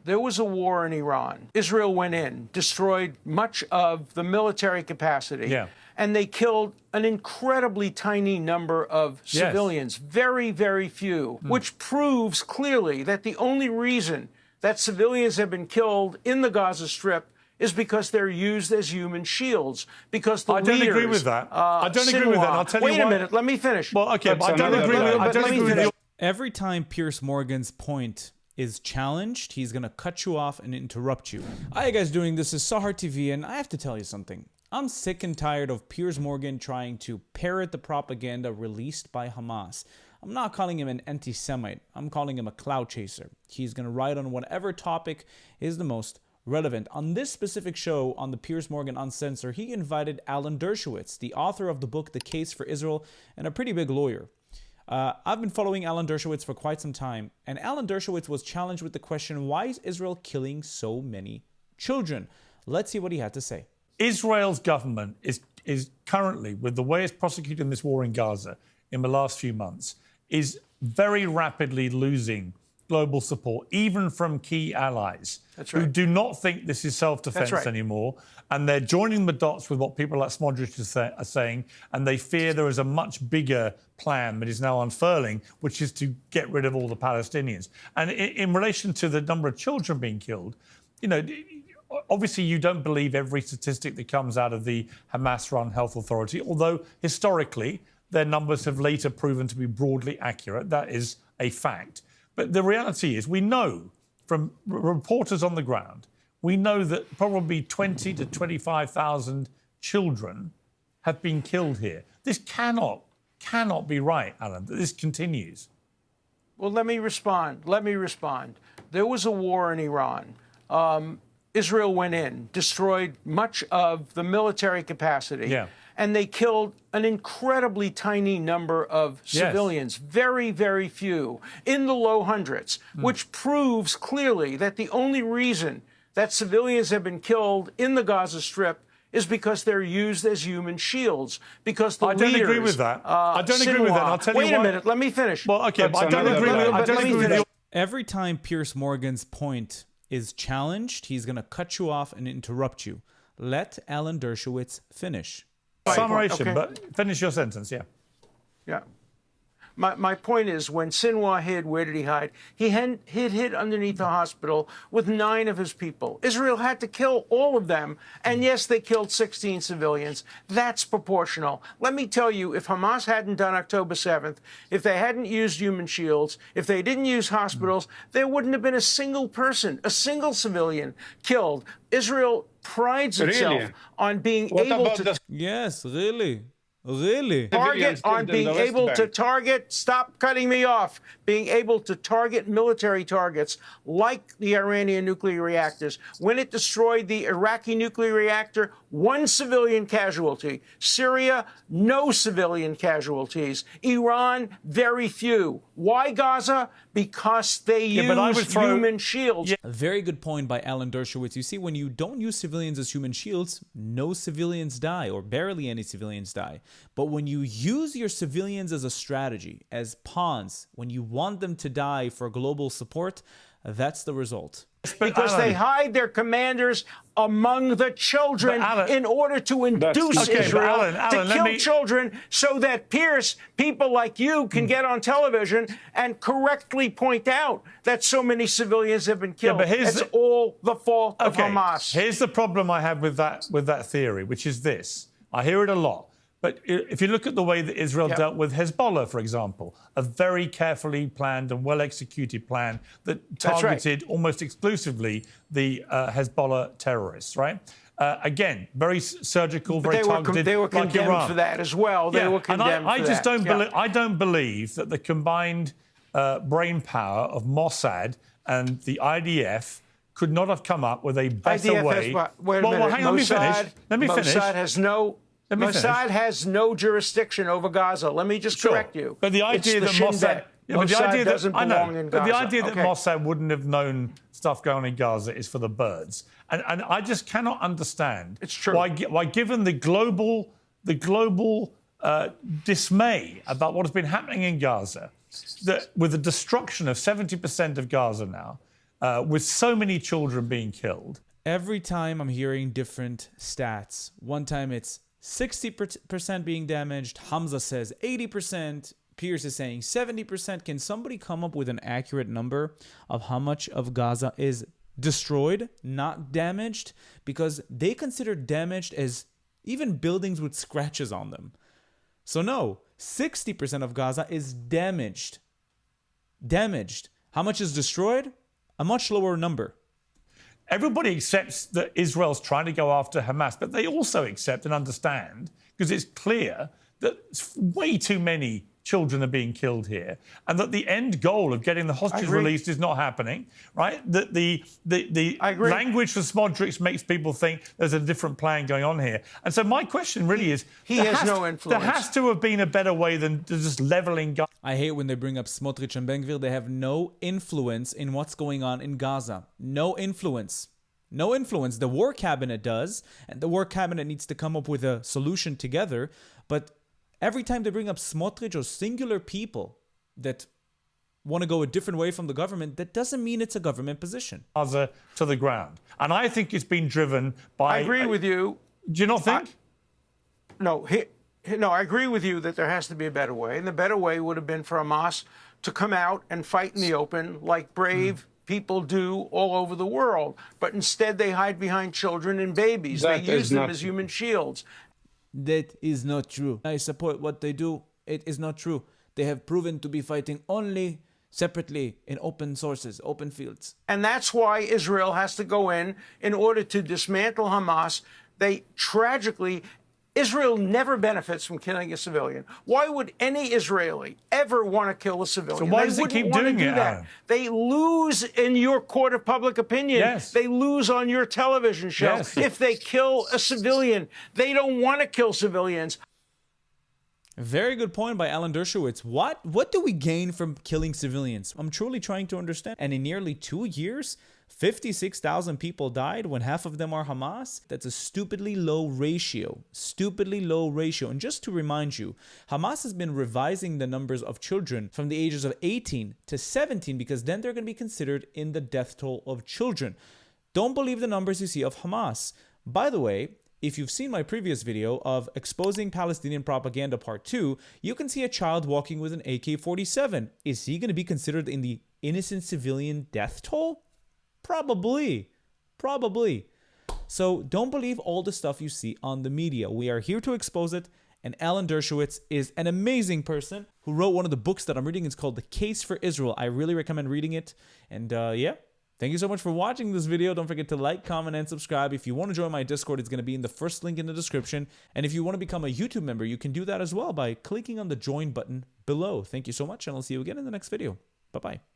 There was a war in Iran. Israel went in, destroyed much of the military capacity, and they killed an incredibly tiny number of civilians, very, very few, which proves clearly that the only reason that civilians have been killed in the Gaza Strip is because they're used as human shields. Because the I don't agree with that. I don't agree with that. I'll tell you why. Wait a minute. Let me finish. Well, okay, but I don't agree with you. Every time Piers Morgan's point is challenged, he's going to cut you off and interrupt you. Hi guys, doing this is Sahar TV, and I have to tell you something. I'm sick and tired of Piers Morgan trying to parrot the propaganda released by Hamas. I'm not calling him an anti-Semite. I'm calling him a clout chaser. He's going to write on whatever topic is the most relevant. On this specific show, on the Piers Morgan Uncensored, he invited Alan Dershowitz, the author of the book The Case for Israel, and a pretty big lawyer. I've been following Alan Dershowitz for quite some time, and Alan Dershowitz was challenged with the question, why is Israel killing so many children? Let's see what he had to say. Israel's government is currently, with the way it's prosecuting this war in Gaza in the last few months, is very rapidly losing global support, even from key allies who do not think this is self-defense anymore. And they're joining the dots with what people like Smodrich are saying, and they fear there is a much bigger plan that is now unfurling, which is to get rid of all the Palestinians. And in relation to the number of children being killed, you know, obviously you don't believe every statistic that comes out of the Hamas-run health authority, although historically their numbers have later proven to be broadly accurate. That is a fact. But the reality is, we know from reporters on the ground, we know that probably 20 to 25,000 children have been killed here. This cannot be right, Alan, that this continues. Well, let me respond. There was a war in Iran. Israel went in, destroyed much of the military capacity, and they killed an incredibly tiny number of civilians, very, very few, in the low hundreds, which proves clearly that the only reason that civilians have been killed in the Gaza Strip is because they're used as human shields. Because the leaders, agree with that. I don't agree with that. I'll tell you why. Wait a minute. Let me finish. Well, okay, but I don't agree with you. Every time Piers Morgan's point is challenged, he's going to cut you off and interrupt you. Let Alan Dershowitz finish. Summation, but finish your sentence, Yeah. My point is, when Sinwar hid, where did he hide? He hid underneath the hospital with 9 of his people. Israel had to kill all of them, and yes, they killed 16 civilians. That's proportional. Let me tell you, if Hamas hadn't done October 7th, if they hadn't used human shields, if they didn't use hospitals, there wouldn't have been a single person, a single civilian killed. Israel prides itself on being able to... Yes, really. Really? On being able to target, stop cutting me off, being able to target military targets like the Iranian nuclear reactors. When it destroyed the Iraqi nuclear reactor, 1 civilian casualty. Syria, no civilian casualties. Iran, very few. Why Gaza? Because they use human shields. A very good point by Alan Dershowitz. You see, when you don't use civilians as human shields, no civilians die, or barely any civilians die. But when you use your civilians as a strategy, as pawns, when you want them to die for global support, that's the result. Because they hide their commanders among the children in order to induce Israel to kill children so that people like you can get on television and correctly point out that so many civilians have been killed. It's all the fault of Hamas. Here's the problem I have with that theory, which is this. I hear it a lot. But if you look at the way that Israel dealt with Hezbollah, for example, a very carefully planned and well-executed plan that targeted almost exclusively the Hezbollah terrorists, right? Again, very surgical, very targeted. They were condemned for that as well. They were condemned for that. I don't believe that the combined brain power of Mossad and the IDF could not have come up with a better way. Wait a minute. Hang on, let me finish. Mossad has no jurisdiction over Gaza. Let me just correct you. But the idea that Mossad doesn't belong in Gaza. But the idea that Mossad wouldn't have known stuff going on in Gaza is for the birds. And I just cannot understand why given the global dismay about what has been happening in Gaza, that with the destruction of 70% of Gaza now, with so many children being killed. Every time I'm hearing different stats. One time it's 60% being damaged. Hamza says 80%. Piers is saying 70%. Can somebody come up with an accurate number of how much of Gaza is destroyed, not damaged? Because they consider damaged as even buildings with scratches on them. So no, 60% of Gaza is damaged. Damaged. How much is destroyed? A much lower number. Everybody accepts that Israel's trying to go after Hamas, but they also accept and understand, because it's clear that way too many children are being killed here, and that the end goal of getting the hostages released is not happening, right? That the language for Smodrich makes people think there's a different plan going on here. And so my question really is... He has no influence. There has to have been a better way than just levelling Gaza. I hate when they bring up Smotrich and Ben-Gvir. They have no influence in what's going on in Gaza. No influence. No influence. The war cabinet does, and the war cabinet needs to come up with a solution together, but every time they bring up Smotrich or singular people that want to go a different way from the government, that doesn't mean it's a government position. Gaza to the ground. And I think it's been driven by... I agree with you. Do you not think? No, I agree with you that there has to be a better way. And the better way would have been for Hamas to come out and fight in the open like brave people do all over the world. But instead, they hide behind children and babies. They use them as human shields. That is not true. I support what they do. It is not true. They have proven to be fighting only separately in open sources, open fields. And that's why Israel has to go in order to dismantle Hamas. Israel never benefits from killing a civilian. Why would any Israeli ever want to kill a civilian? So why does it keep doing it, Alan? They lose in your court of public opinion. Yes. They lose on your television show. Yes. If they kill a civilian, they don't want to kill civilians. Very good point by Alan Dershowitz. What do we gain from killing civilians? I'm truly trying to understand. And in nearly 2 years, 56,000 people died when half of them are Hamas. That's a stupidly low ratio. Stupidly low ratio. And just to remind you, Hamas has been revising the numbers of children from the ages of 18 to 17 because then they're going to be considered in the death toll of children. Don't believe the numbers you see of Hamas. By the way, if you've seen my previous video of Exposing Palestinian Propaganda Part 2, you can see a child walking with an AK-47. Is he going to be considered in the innocent civilian death toll? Probably. So don't believe all the stuff you see on the media. We are here to expose it, and Alan Dershowitz is an amazing person who wrote one of the books that I'm reading. It's called The Case for Israel. I really recommend reading it. And yeah. Thank you so much for watching this video. Don't forget to like, comment, and subscribe. If you want to join my Discord, it's going to be in the first link in the description. And if you want to become a YouTube member, you can do that as well by clicking on the join button below. Thank you so much, and I'll see you again in the next video. Bye-bye.